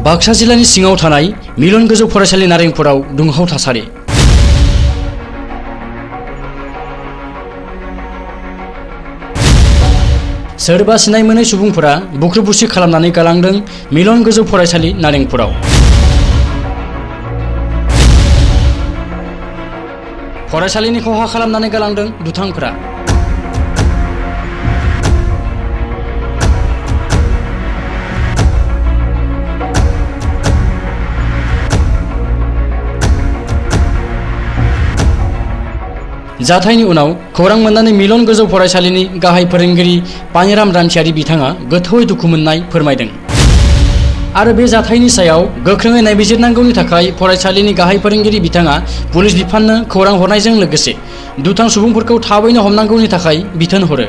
बाक्सा जिल्लानि सिङाव थानाय मिलन गोजौ फरायसालि नारेंपुराव दुंहाव थासारि। सोरबा सिनाय मोनै सुबुंफोरा बुख्रु बुसि खालामनानै गालांदों मिलन गोजौ फरायसालि नारेंपुराव। फरायसालिनि खहा खालामनानै गालांदों दुथांफोरा। जाथायनि उनाव खौरां मोननानै मिलन गोजौ फरायसालिनि गाहाय फोरोंगिरि पानिराम रामसियारि बिथाङा गोथौयै दुखु मोननाय फोरमायदों आरो बे जाथायनि सायाव गोख्रोङै नायबिजिरनांगौनि थाखाय फरायसालिनि गाहाय फोरोंगिरि बिथाङा पुलिस बिफाननो खौरां हरनायजों लोगोसे दुथां सुबुंफोरखौ थाबैनो हमनांगौनि थाखाय बिथोन हरो।